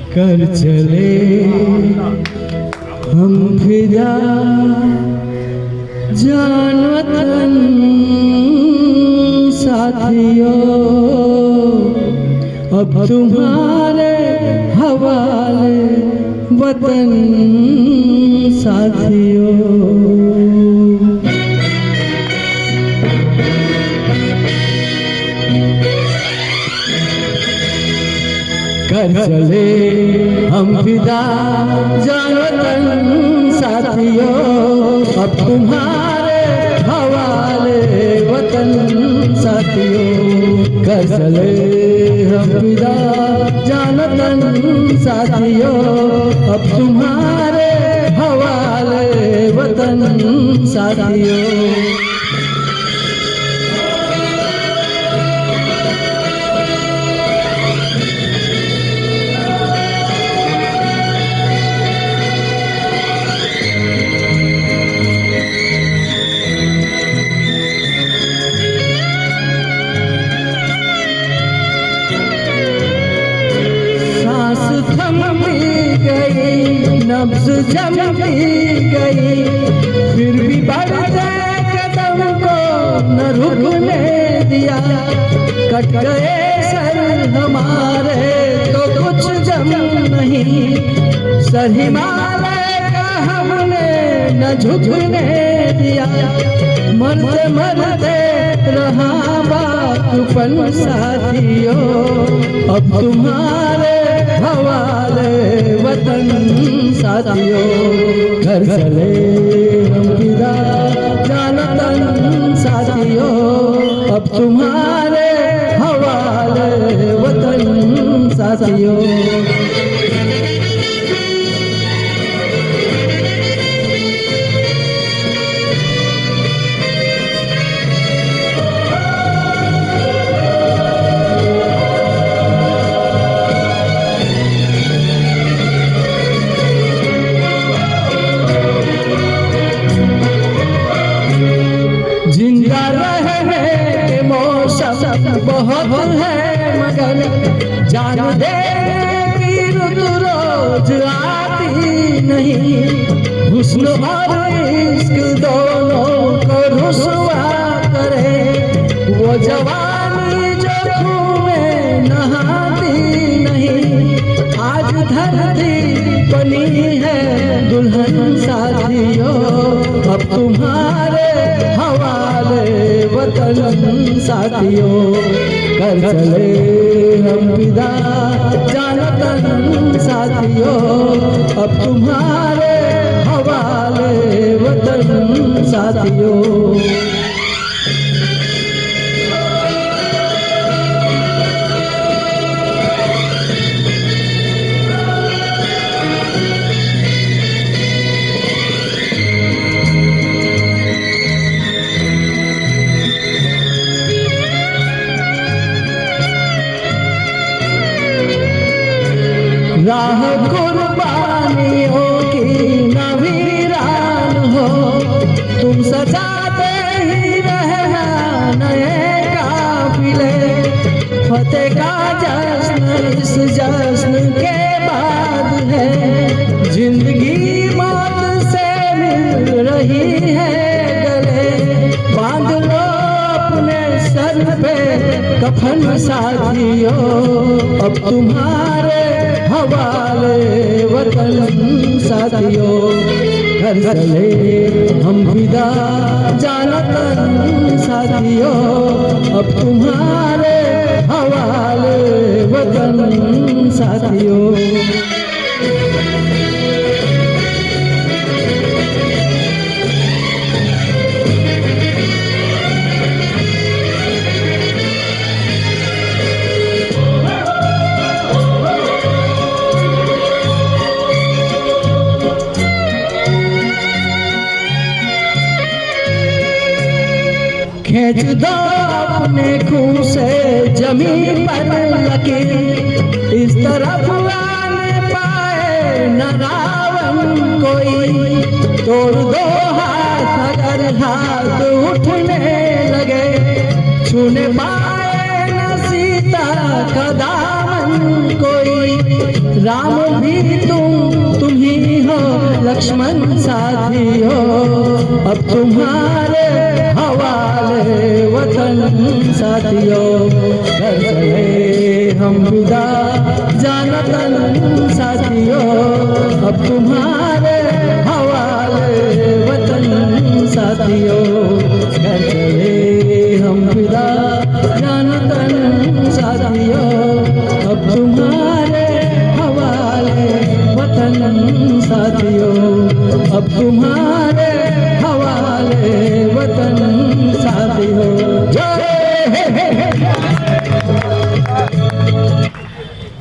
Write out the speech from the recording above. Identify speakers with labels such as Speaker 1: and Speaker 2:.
Speaker 1: कर चले हम फिदा जान वतन साथियों, अब तुम्हारे हवाले वतन साथियों। कर चले हम फिदा जान वतन साथियों, अब तुम्हारे हवाले वतन साथियों। कर चले हम फिदा जान वतन साथियों, अब तुम्हारे हवाले वतन साथियों। नब्ज़ जमती गई, फिर भी बढ़ते कदम को न रुकने दिया। कट गए सर हमारे तो कुछ जम नहीं, सर हिमालय का हमने न झुकने दिया। मरते मरते रहा बातपन साथियों, अब तुम्हारे हवाले वतन साथियों। घर चले हम फिदा जान वतन साथियों, अब तुम्हारे हवाले वतन साथियों। जिंदा रहने के मौसम बहुत है, मगर जान देने की रुत रोज आती नहीं। हुस्न और इश्क दोनों को रुसवा करे, वो जवानी जो खून में नहाती नहीं। आज धरती बनी है दुल्हन साथियों, अब तुम्हारे हवाले वतन साथियों। कर चले हम फिदा जान वतन साथियों, अब तुम्हारे हवाले वतन साथियों। राह कुर्बानियों की नवीरान हो, तुम सजाते ही रहना नए काफिले। फतेह का जश्न इस जश्न के बाद है, जिंदगी मौत से मिल रही है गले। बांध लो अपने सर पे कफन साथियों, अब तुम्हारे हवाले वतन साथियों। घर चले हम फिदा जान वतन साथियों, अब तुम्हारे हवाले वतन साथियों। खींच दो अपने खून से जमीन पर लकीर, इस तरफ आने पाए न रावण कोई। तोड़ दो हाथ अगर हाथ उठने लगे, छूने पाए न सीता का दामन कोई। राम भी तुम ही हो, लक्ष्मण साथी हो, अब तुम्हारे हवाले वतन साथियों। कर चले हम विदा जाना तन साथियों, अब तुम्हारे हवाले वतन साथियों। कर चले हम विदा जाना तन साथियों, अब तुम्हारे हवाले वतन साथियों, अब तुम्हारे हवाले